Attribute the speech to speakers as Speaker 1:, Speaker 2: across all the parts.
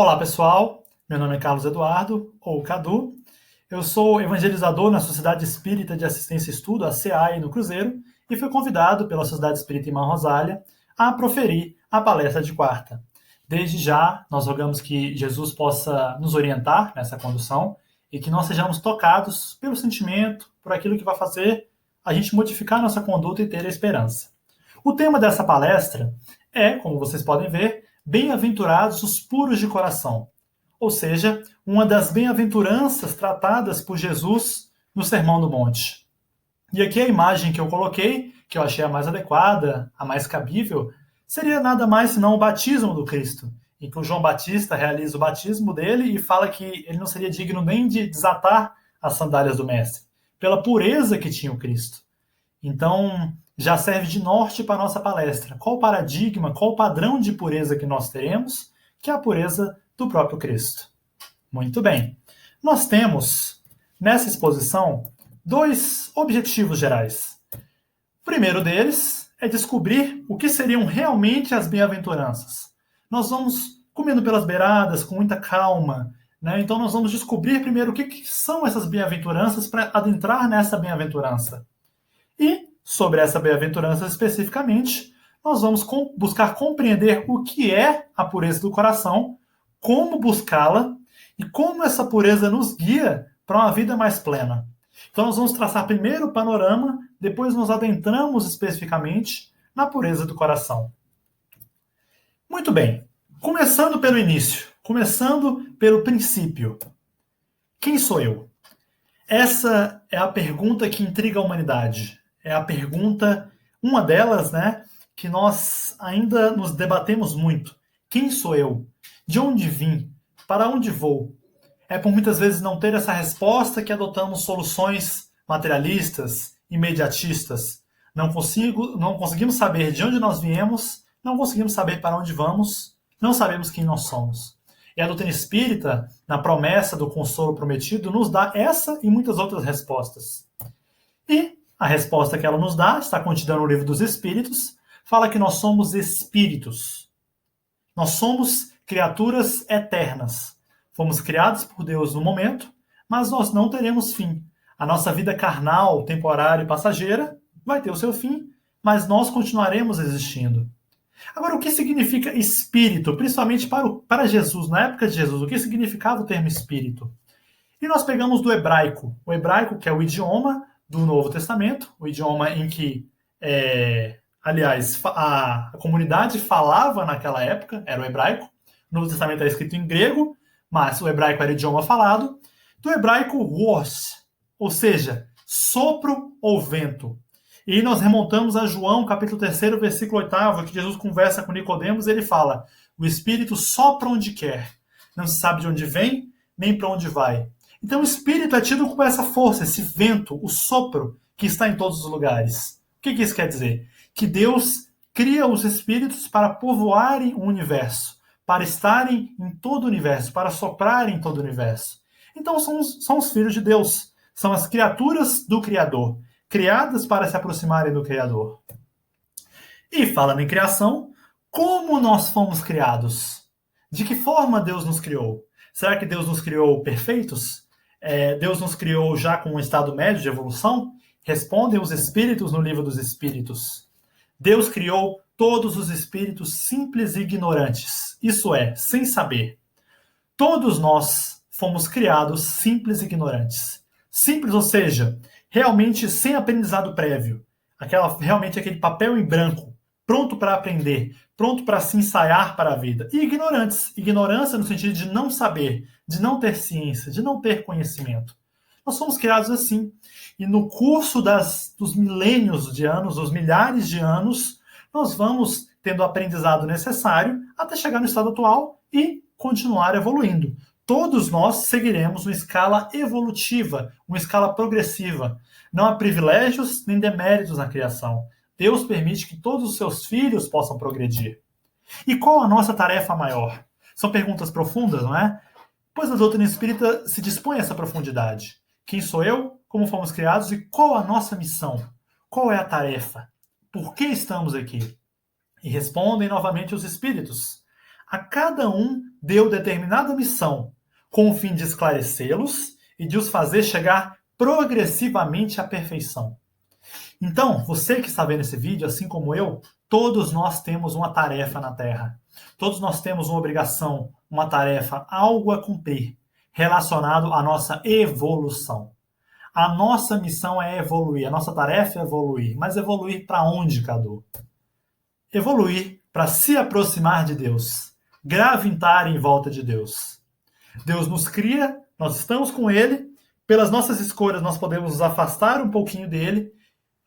Speaker 1: Olá, pessoal. Meu nome é Carlos Eduardo, ou Cadu. Eu sou evangelizador na Sociedade Espírita de Assistência e Estudo, a SEAE, no Cruzeiro, e fui convidado pela Sociedade Espírita Irmã Rosália a proferir a palestra de quarta. Desde já, nós rogamos que Jesus possa nos orientar nessa condução e que nós sejamos tocados pelo sentimento, por aquilo que vai fazer a gente modificar nossa conduta e ter a esperança. O tema dessa palestra é, como vocês podem ver, bem-aventurados os puros de coração, ou seja, uma das bem-aventuranças tratadas por Jesus no Sermão do Monte. E aqui a imagem que eu coloquei, que eu achei a mais adequada, a mais cabível, seria nada mais senão o batismo do Cristo, em que o João Batista realiza o batismo dele e fala que ele não seria digno nem de desatar as sandálias do Mestre, pela pureza que tinha o Cristo. Então, já serve de norte para a nossa palestra. Qual o paradigma, qual o padrão de pureza que nós teremos, que é a pureza do próprio Cristo. Muito bem. Nós temos, nessa exposição, dois objetivos gerais. O primeiro deles é descobrir o que seriam realmente as bem-aventuranças. Nós vamos comendo pelas beiradas, com muita calma, né? Então nós vamos descobrir primeiro o que são essas bem-aventuranças para adentrar nessa bem-aventurança. E, sobre essa bem-aventurança especificamente, nós vamos buscar compreender o que é a pureza do coração, como buscá-la e como essa pureza nos guia para uma vida mais plena. Então nós vamos traçar primeiro o panorama, depois nos adentramos especificamente na pureza do coração. Muito bem, começando pelo início, começando pelo princípio. Quem sou eu? Essa é a pergunta que intriga a humanidade. É a pergunta, uma delas, né, que nós ainda nos debatemos muito. Quem sou eu? De onde vim? Para onde vou? É por muitas vezes não ter essa resposta que adotamos soluções materialistas, imediatistas. Não conseguimos saber de onde nós viemos, não conseguimos saber para onde vamos, não sabemos quem nós somos. E a doutrina espírita, na promessa do consolo prometido, nos dá essa e muitas outras respostas. E a resposta que ela nos dá está contida no Livro dos Espíritos, fala que nós somos espíritos. Nós somos criaturas eternas. Fomos criados por Deus no momento, mas nós não teremos fim. A nossa vida carnal, temporária e passageira vai ter o seu fim, mas nós continuaremos existindo. Agora, o que significa espírito? Principalmente para Jesus, na época de Jesus, o que significava o termo espírito? E nós pegamos do hebraico. O hebraico, que é o idioma do Novo Testamento, o idioma em que, aliás, a comunidade falava naquela época, era o hebraico. O Novo Testamento é escrito em grego, mas o hebraico era o idioma falado. Do hebraico, ruos, ou seja, sopro ou vento. E nós remontamos a João, capítulo 3, versículo 8, que Jesus conversa com Nicodemos, e ele fala: o Espírito sopra onde quer, não se sabe de onde vem, nem para onde vai. Então o Espírito é tido como essa força, esse vento, o sopro, que está em todos os lugares. O que isso quer dizer? Que Deus cria os Espíritos para povoarem o universo, para estarem em todo o universo, para soprarem em todo o universo. Então são os filhos de Deus, são as criaturas do Criador, criadas para se aproximarem do Criador. E falando em criação, como nós fomos criados? De que forma Deus nos criou? Será que Deus nos criou perfeitos? Deus nos criou já com um estado médio de evolução? Respondem os Espíritos no Livro dos Espíritos. Deus criou todos os espíritos simples e ignorantes, isso é, sem saber. Todos nós fomos criados simples e ignorantes. Simples, ou seja, realmente sem aprendizado prévio. Realmente aquele papel em branco, pronto para aprender, pronto para se ensaiar para a vida. E ignorantes. Ignorância no sentido de não saber, de não ter ciência, de não ter conhecimento. Nós somos criados assim. E no curso dos milênios de anos, dos milhares de anos, nós vamos tendo o aprendizado necessário até chegar no estado atual e continuar evoluindo. Todos nós seguiremos uma escala evolutiva, uma escala progressiva. Não há privilégios nem deméritos na criação. Deus permite que todos os seus filhos possam progredir. E qual a nossa tarefa maior? São perguntas profundas, não é? Pois a doutrina espírita se dispõe a essa profundidade. Quem sou eu? Como fomos criados? E qual a nossa missão? Qual é a tarefa? Por que estamos aqui? E respondem novamente os espíritos. A cada um deu determinada missão com o fim de esclarecê-los e de os fazer chegar progressivamente à perfeição. Então, você que está vendo esse vídeo, assim como eu, todos nós temos uma tarefa na Terra. Todos nós temos uma obrigação, uma tarefa, algo a cumprir, relacionado à nossa evolução. A nossa missão é evoluir, a nossa tarefa é evoluir. Mas evoluir para onde, Cadu? Evoluir para se aproximar de Deus, gravitar em volta de Deus. Deus nos cria, nós estamos com Ele, pelas nossas escolhas nós podemos nos afastar um pouquinho dele.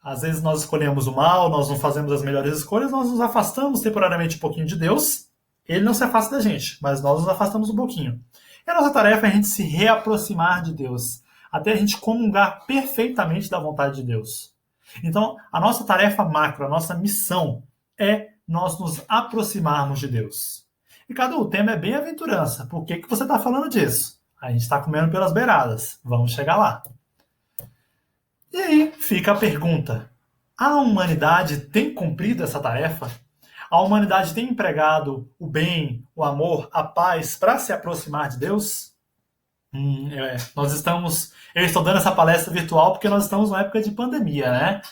Speaker 1: Às vezes nós escolhemos o mal, nós não fazemos as melhores escolhas, nós nos afastamos temporariamente um pouquinho de Deus. Ele não se afasta da gente, mas nós nos afastamos um pouquinho. E a nossa tarefa é a gente se reaproximar de Deus, até a gente comungar perfeitamente da vontade de Deus. Então, a nossa tarefa macro, a nossa missão é nós nos aproximarmos de Deus. E, Cadu, o tema é bem-aventurança. Por que você está falando disso? A gente está comendo pelas beiradas. Vamos chegar lá. E aí fica a pergunta: a humanidade tem cumprido essa tarefa? A humanidade tem empregado o bem, o amor, a paz para se aproximar de Deus? Eu estou dando essa palestra virtual porque nós estamos numa época de pandemia, né?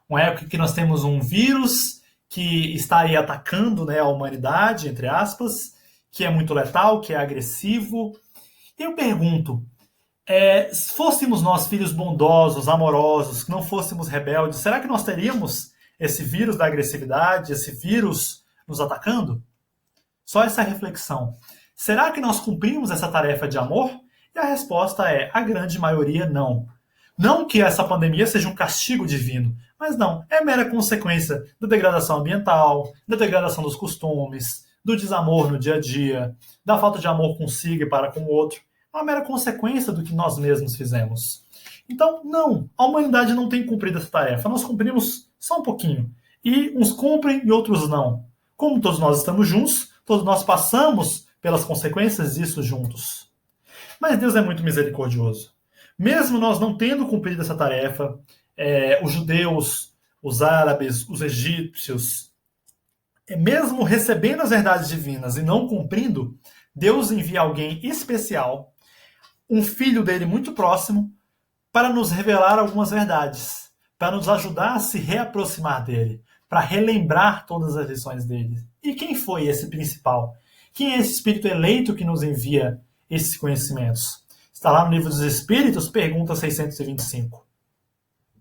Speaker 1: Uma época que nós temos um vírus que está aí atacando, né, a humanidade, entre aspas, que é muito letal, que é agressivo. Eu pergunto, se fôssemos nós filhos bondosos, amorosos, que não fôssemos rebeldes, será que nós teríamos esse vírus da agressividade, esse vírus nos atacando? Só essa reflexão. Será que nós cumprimos essa tarefa de amor? E a resposta é, a grande maioria, não. Não que essa pandemia seja um castigo divino, mas não, é mera consequência da degradação ambiental, da degradação dos costumes, do desamor no dia a dia, da falta de amor consigo e para com o outro. É uma mera consequência do que nós mesmos fizemos. Então, não, a humanidade não tem cumprido essa tarefa. Nós cumprimos só um pouquinho. E uns cumprem e outros não. Como todos nós estamos juntos, todos nós passamos pelas consequências disso juntos. Mas Deus é muito misericordioso. Mesmo nós não tendo cumprido essa tarefa, os judeus, os árabes, os egípcios, mesmo recebendo as verdades divinas e não cumprindo, Deus envia alguém especial, um filho dele muito próximo, para nos revelar algumas verdades, para nos ajudar a se reaproximar dele, para relembrar todas as lições dele. E quem foi esse principal? Quem é esse Espírito eleito que nos envia esses conhecimentos? Está lá no Livro dos Espíritos, pergunta 625.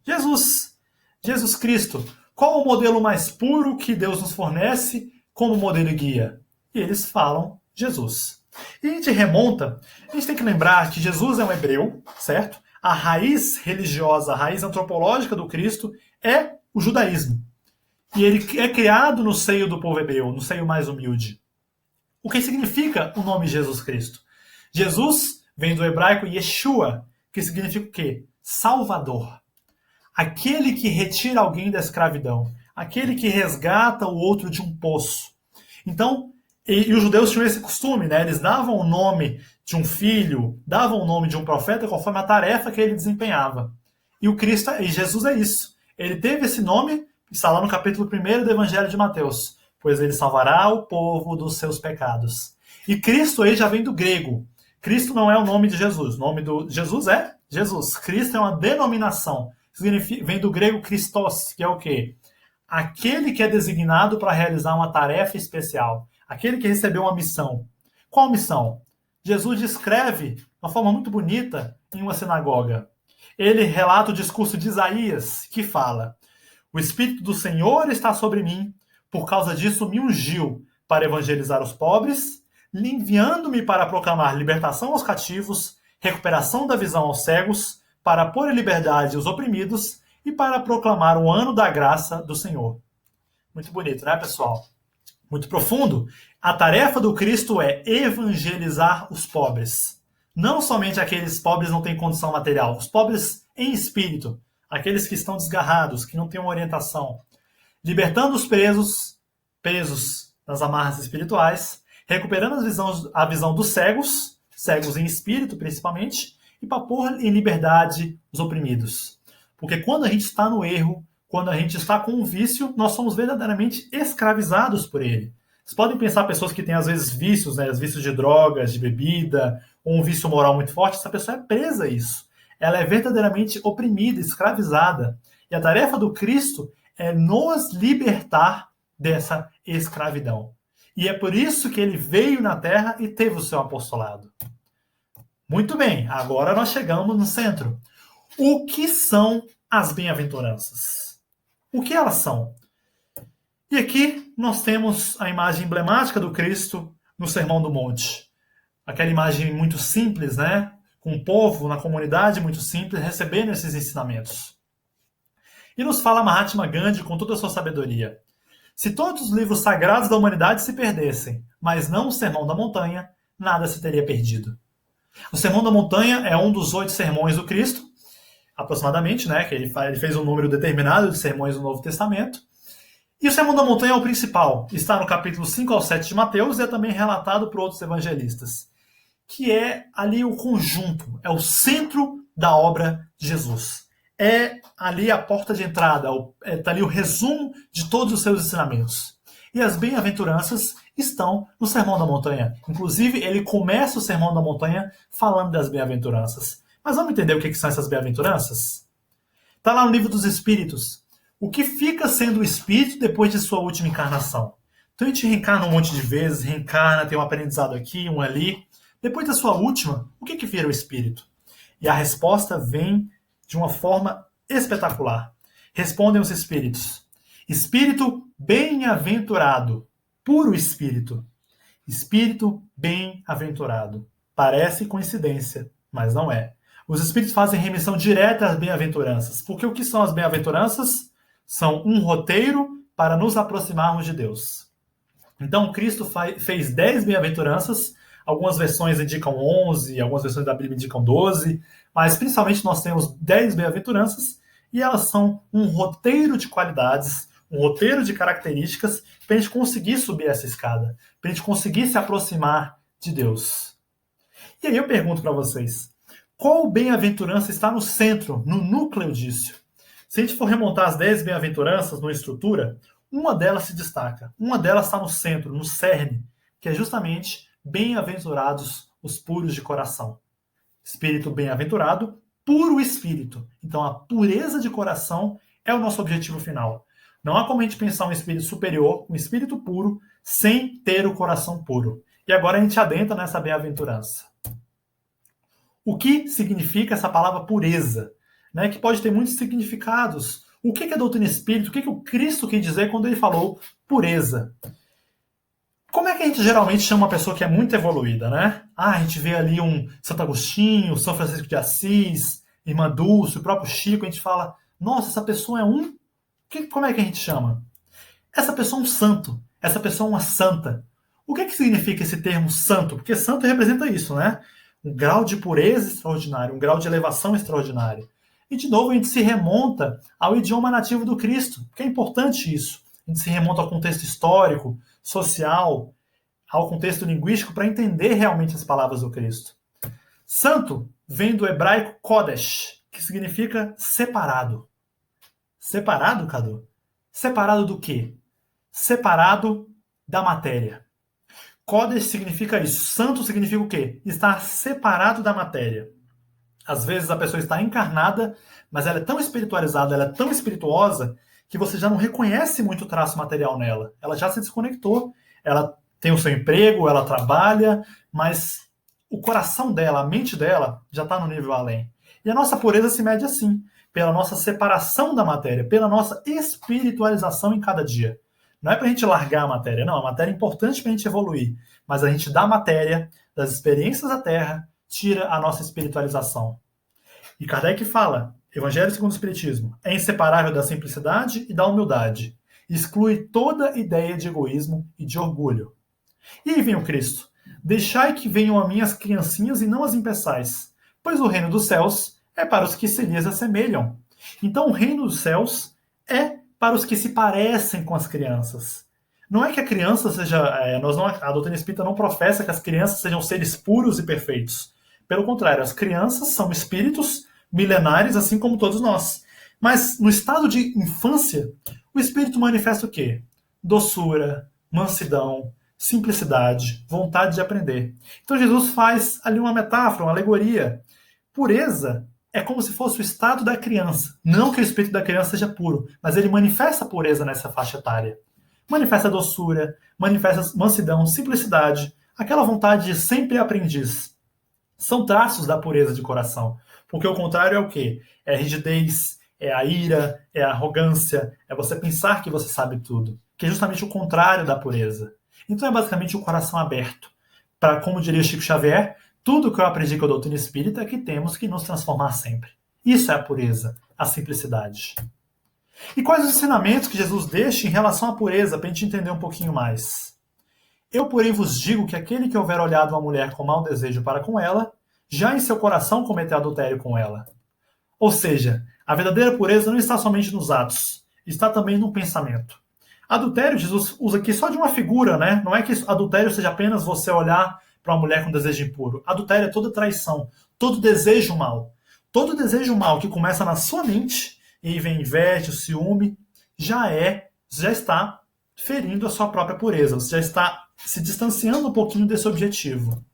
Speaker 1: Jesus Cristo. Qual o modelo mais puro que Deus nos fornece como modelo e guia? E eles falam Jesus. E a gente remonta, a gente tem que lembrar que Jesus é um hebreu, certo? A raiz religiosa, a raiz antropológica do Cristo é o judaísmo. E ele é criado no seio do povo hebreu, no seio mais humilde. O que significa o nome Jesus Cristo? Jesus vem do hebraico Yeshua, que significa o quê? Salvador. Aquele que retira alguém da escravidão. Aquele que resgata o outro de um poço. Então, e os judeus tinham esse costume, né? Eles davam o nome de um filho, davam o nome de um profeta conforme a tarefa que ele desempenhava. E Jesus é isso. Ele teve esse nome, está lá no capítulo 1 do Evangelho de Mateus. Pois ele salvará o povo dos seus pecados. E Cristo aí já vem do grego. Cristo não é o nome de Jesus. O nome do Jesus é Jesus. Cristo é uma denominação. Vem do grego Christos, que é o quê? Aquele que é designado para realizar uma tarefa especial. Aquele que recebeu uma missão. Qual missão? Jesus descreve, de uma forma muito bonita, em uma sinagoga. Ele relata o discurso de Isaías, que fala: o Espírito do Senhor está sobre mim, por causa disso me ungiu para evangelizar os pobres, enviando-me para proclamar libertação aos cativos, recuperação da visão aos cegos, para pôr em liberdade os oprimidos e para proclamar o ano da graça do Senhor. Muito bonito, né, pessoal? Muito profundo. A tarefa do Cristo é evangelizar os pobres. Não somente aqueles pobres que não têm condição material, os pobres em espírito, aqueles que estão desgarrados, que não têm uma orientação. Libertando os presos nas amarras espirituais, recuperando a visão dos cegos em espírito principalmente, e para pôr em liberdade os oprimidos. Porque quando a gente está no erro, quando a gente está com um vício, nós somos verdadeiramente escravizados por ele. Vocês podem pensar pessoas que têm, às vezes, vícios, né? Vícios de drogas, de bebida, ou um vício moral muito forte. Essa pessoa é presa a isso. Ela é verdadeiramente oprimida, escravizada. E a tarefa do Cristo é nos libertar dessa escravidão. E é por isso que ele veio na Terra e teve o seu apostolado. Muito bem, agora nós chegamos no centro. O que são as bem-aventuranças? O que elas são? E aqui nós temos a imagem emblemática do Cristo no Sermão do Monte. Aquela imagem muito simples, né? Com o povo, na comunidade muito simples, recebendo esses ensinamentos. E nos fala Mahatma Gandhi com toda a sua sabedoria. Se todos os livros sagrados da humanidade se perdessem, mas não o Sermão da Montanha, nada se teria perdido. O Sermão da Montanha é um dos 8 sermões do Cristo, aproximadamente, né? Que ele fez um número determinado de sermões no Novo Testamento. E o Sermão da Montanha é o principal. Está no capítulo 5 ao 7 de Mateus e é também relatado por outros evangelistas. Que é ali o conjunto, é o centro da obra de Jesus. É ali a porta de entrada, está ali o resumo de todos os seus ensinamentos. E as bem-aventuranças estão no Sermão da Montanha. Inclusive, ele começa o Sermão da Montanha falando das bem-aventuranças. Mas vamos entender o que são essas bem-aventuranças? Está lá no Livro dos Espíritos. O que fica sendo o espírito depois de sua última encarnação? Então a gente reencarna um monte de vezes, reencarna, tem um aprendizado aqui, um ali. Depois da sua última, o que vira o espírito? E a resposta vem de uma forma espetacular. Respondem os espíritos. Espírito bem-aventurado, puro espírito. Espírito bem-aventurado. Parece coincidência, mas não é. Os espíritos fazem remissão direta às bem-aventuranças. Porque o que são as bem-aventuranças? São um roteiro para nos aproximarmos de Deus. Então, Cristo fez 10 bem-aventuranças. Algumas versões indicam 11, algumas versões da Bíblia indicam 12, mas principalmente nós temos 10 bem-aventuranças e elas são um roteiro de qualidades, um roteiro de características para a gente conseguir subir essa escada, para a gente conseguir se aproximar de Deus. E aí eu pergunto para vocês, qual bem-aventurança está no centro, no núcleo disso? Se a gente for remontar as 10 bem-aventuranças numa estrutura, uma delas se destaca, uma delas está no centro, no cerne, que é justamente bem-aventurados os puros de coração. Espírito bem-aventurado, puro espírito. Então a pureza de coração é o nosso objetivo final. Não há como a gente pensar um espírito superior, um espírito puro, sem ter o coração puro. E agora a gente adentra nessa bem-aventurança. O que significa essa palavra pureza? Né, que pode ter muitos significados. O que é a doutrina espírita? O que o Cristo quis dizer quando ele falou pureza? Como é que a gente geralmente chama uma pessoa que é muito evoluída, né? A gente vê ali um Santo Agostinho, São Francisco de Assis, Irmã Dulce, o próprio Chico, a gente fala, nossa, essa pessoa é um... Como é que a gente chama? Essa pessoa é um santo, essa pessoa é uma santa. O que significa esse termo santo? Porque santo representa isso, né? Um grau de pureza extraordinário, um grau de elevação extraordinário. E, de novo, a gente se remonta ao idioma nativo do Cristo, porque é importante isso. A gente se remonta ao contexto histórico, social, ao contexto linguístico, para entender realmente as palavras do Cristo. Santo vem do hebraico Kodesh, que significa separado. Separado, Cadu? Separado do quê? Separado da matéria. Kodesh significa isso. Santo significa o quê? Estar separado da matéria. Às vezes a pessoa está encarnada, mas ela é tão espiritualizada, ela é tão espirituosa, que você já não reconhece muito o traço material nela. Ela já se desconectou, ela tem o seu emprego, ela trabalha, mas o coração dela, a mente dela, já está no nível além. E a nossa pureza se mede assim, pela nossa separação da matéria, pela nossa espiritualização em cada dia. Não é para a gente largar a matéria, não. A matéria é importante para a gente evoluir, mas a gente da matéria, das experiências da Terra, tira a nossa espiritualização. E Kardec fala, Evangelho segundo o Espiritismo, é inseparável da simplicidade e da humildade. Exclui toda ideia de egoísmo e de orgulho. E aí vem o Cristo. Deixai que venham a mim as criancinhas e não as impeçais, pois o reino dos céus é para os que se lhes assemelham. Então o reino dos céus é para os que se parecem com as crianças. Não é que a criança seja... a doutrina espírita não professa que as crianças sejam seres puros e perfeitos. Pelo contrário, as crianças são espíritos milenares, assim como todos nós. Mas no estado de infância, o espírito manifesta o quê? Doçura, mansidão, simplicidade, vontade de aprender. Então Jesus faz ali uma metáfora, uma alegoria. Pureza é como se fosse o estado da criança. Não que o espírito da criança seja puro, mas ele manifesta a pureza nessa faixa etária. Manifesta doçura, manifesta mansidão, simplicidade, aquela vontade de sempre aprendiz. São traços da pureza de coração. Porque o contrário é o quê? É a rigidez, é a ira, é a arrogância, é você pensar que você sabe tudo. Que é justamente o contrário da pureza. Então é basicamente o coração aberto. Para, como diria Chico Xavier, tudo que eu aprendi com a doutrina espírita é que temos que nos transformar sempre. Isso é a pureza, a simplicidade. E quais os ensinamentos que Jesus deixa em relação à pureza, para a gente entender um pouquinho mais? Eu, porém, vos digo que aquele que houver olhado uma mulher com mau desejo para com ela, já em seu coração cometeu adultério com ela. Ou seja, a verdadeira pureza não está somente nos atos, está também no pensamento. Adultério, Jesus usa aqui só de uma figura, né? Não é que adultério seja apenas você olhar para uma mulher com desejo impuro. Adultério é toda traição, todo desejo mal. Todo desejo mal que começa na sua mente, e aí vem inveja, o ciúme, já está ferindo a sua própria pureza. Você já está se distanciando um pouquinho desse objetivo.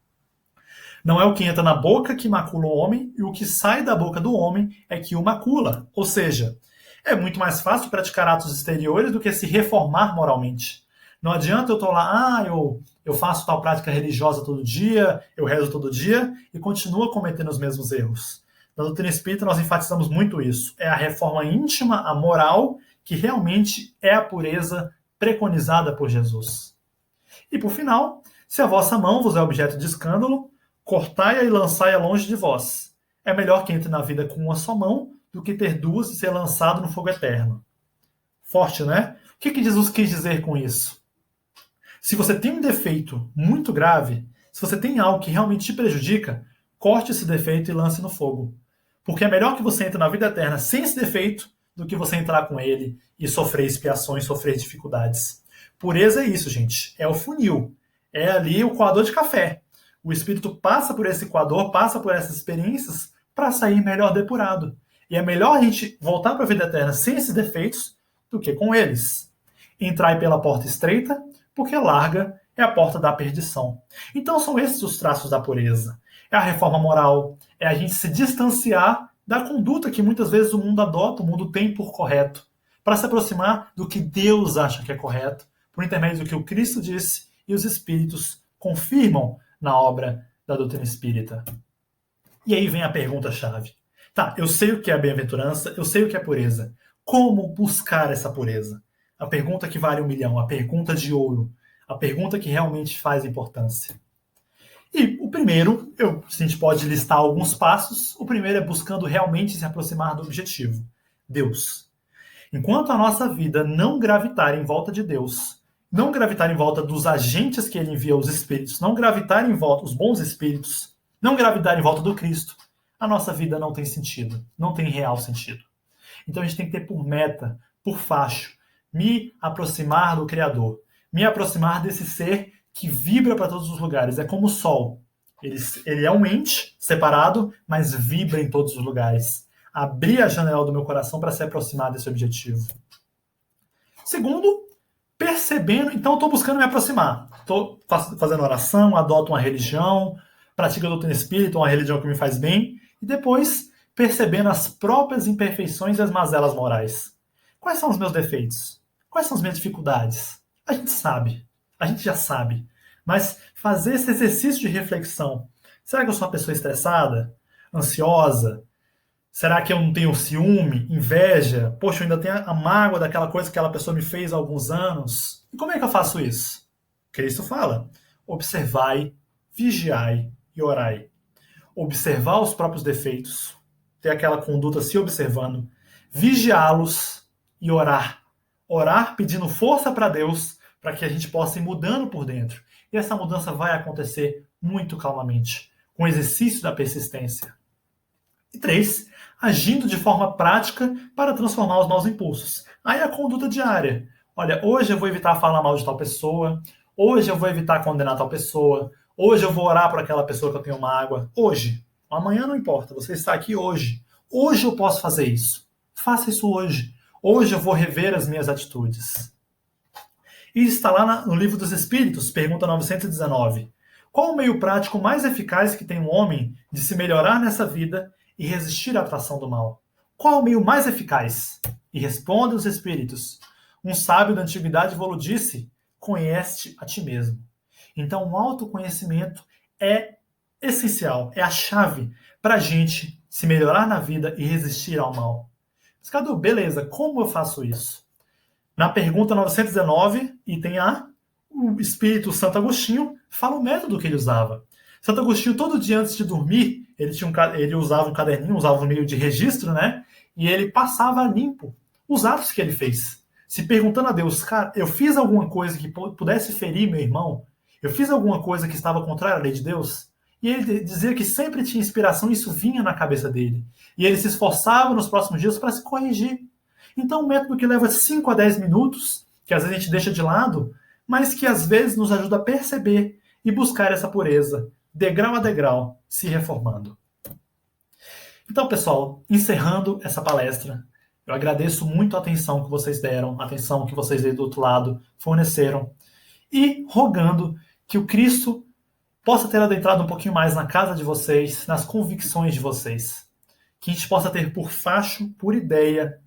Speaker 1: Não é o que entra na boca que macula o homem, e o que sai da boca do homem é que o macula. Ou seja, é muito mais fácil praticar atos exteriores do que se reformar moralmente. Não adianta eu estar lá, eu faço tal prática religiosa todo dia, eu rezo todo dia, e continuo cometendo os mesmos erros. Na doutrina espírita nós enfatizamos muito isso. É a reforma íntima, a moral, que realmente é a pureza preconizada por Jesus. E por final, se a vossa mão vos é objeto de escândalo, cortai-a e lançai-a longe de vós. É melhor que entre na vida com uma só mão do que ter duas e ser lançado no fogo eterno. Forte, né? O que Jesus quis dizer com isso? Se você tem um defeito muito grave, se você tem algo que realmente te prejudica, corte esse defeito e lance no fogo. Porque é melhor que você entre na vida eterna sem esse defeito do que você entrar com ele e sofrer expiações, sofrer dificuldades. Pureza é isso, gente. É o funil. É ali o coador de café. O espírito passa por esse coador, passa por essas experiências para sair melhor depurado. E é melhor a gente voltar para a vida eterna sem esses defeitos do que com eles. Entrai pela porta estreita, porque larga é a porta da perdição. Então são esses os traços da pureza. É a reforma moral, é a gente se distanciar da conduta que muitas vezes o mundo adota, o mundo tem por correto, para se aproximar do que Deus acha que é correto, por intermédio do que o Cristo disse e os Espíritos confirmam na obra da doutrina espírita. E aí vem a pergunta-chave. Tá, eu sei o que é bem-aventurança, eu sei o que é pureza. Como buscar essa pureza? A pergunta que vale 1 milhão, a pergunta de ouro, a pergunta que realmente faz importância. E o primeiro, a gente pode listar alguns passos. O primeiro é buscando realmente se aproximar do objetivo, Deus. Enquanto a nossa vida não gravitar em volta de Deus, não gravitar em volta dos agentes que ele envia, os espíritos, não gravitar em volta os bons espíritos, não gravitar em volta do Cristo, a nossa vida não tem sentido, não tem real sentido. Então a gente tem que ter por meta, por facho, me aproximar do Criador, me aproximar desse ser que vibra para todos os lugares. É como o Sol. Ele é um ente separado, mas vibra em todos os lugares. Abrir a janela do meu coração para se aproximar desse objetivo. Segundo, percebendo, então estou buscando me aproximar. Estou fazendo oração, adoto uma religião, pratico a doutrina espírita, uma religião que me faz bem, e depois percebendo as próprias imperfeições e as mazelas morais. Quais são os meus defeitos? Quais são as minhas dificuldades? A gente sabe. A gente já sabe. Mas fazer esse exercício de reflexão. Será que eu sou uma pessoa estressada? Ansiosa? Será que eu não tenho ciúme? Inveja? Poxa, eu ainda tenho a mágoa daquela coisa que aquela pessoa me fez há alguns anos? E como é que eu faço isso? Cristo fala: observai, vigiai e orai. Observar os próprios defeitos, ter aquela conduta se observando, vigiá-los e orar. Orar pedindo força para Deus, para que a gente possa ir mudando por dentro. E essa mudança vai acontecer muito calmamente, com o exercício da persistência. E 3, agindo de forma prática para transformar os maus impulsos. Aí a conduta diária. Olha, hoje eu vou evitar falar mal de tal pessoa, hoje eu vou evitar condenar tal pessoa, hoje eu vou orar por aquela pessoa que eu tenho mágoa. Hoje. Amanhã não importa, você está aqui hoje. Hoje eu posso fazer isso. Faça isso hoje. Hoje eu vou rever as minhas atitudes. E está lá no Livro dos Espíritos, pergunta 919. Qual o meio prático mais eficaz que tem um homem de se melhorar nessa vida e resistir à atração do mal? Qual o meio mais eficaz? E responde os Espíritos. Um sábio da antiguidade vos disse, conhece a ti mesmo. Então, o autoconhecimento é essencial, é a chave para a gente se melhorar na vida e resistir ao mal. Mas, Cadu, beleza, como eu faço isso? Na pergunta 919, item A, o Espírito Santo Agostinho fala o método que ele usava. Santo Agostinho, todo dia antes de dormir, ele usava um caderninho, usava um meio de registro, né? E ele passava limpo os atos que ele fez. Se perguntando a Deus, cara, eu fiz alguma coisa que pudesse ferir meu irmão? Eu fiz alguma coisa que estava contrária à lei de Deus? E ele dizia que sempre tinha inspiração e isso vinha na cabeça dele. E ele se esforçava nos próximos dias para se corrigir. Então, um método que leva 5 a 10 minutos, que às vezes a gente deixa de lado, mas que às vezes nos ajuda a perceber e buscar essa pureza, degrau a degrau, se reformando. Então, pessoal, encerrando essa palestra, eu agradeço muito a atenção que vocês deram, a atenção que vocês aí do outro lado forneceram, e rogando que o Cristo possa ter adentrado um pouquinho mais na casa de vocês, nas convicções de vocês. Que a gente possa ter por facho, por ideia,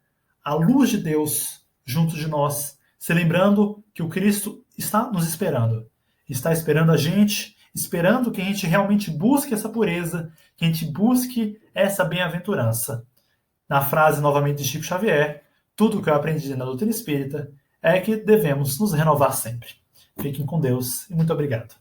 Speaker 1: a luz de Deus junto de nós, se lembrando que o Cristo está nos esperando. Está esperando a gente, esperando que a gente realmente busque essa pureza, que a gente busque essa bem-aventurança. Na frase novamente de Chico Xavier, tudo o que eu aprendi na doutrina espírita é que devemos nos renovar sempre. Fiquem com Deus e muito obrigado.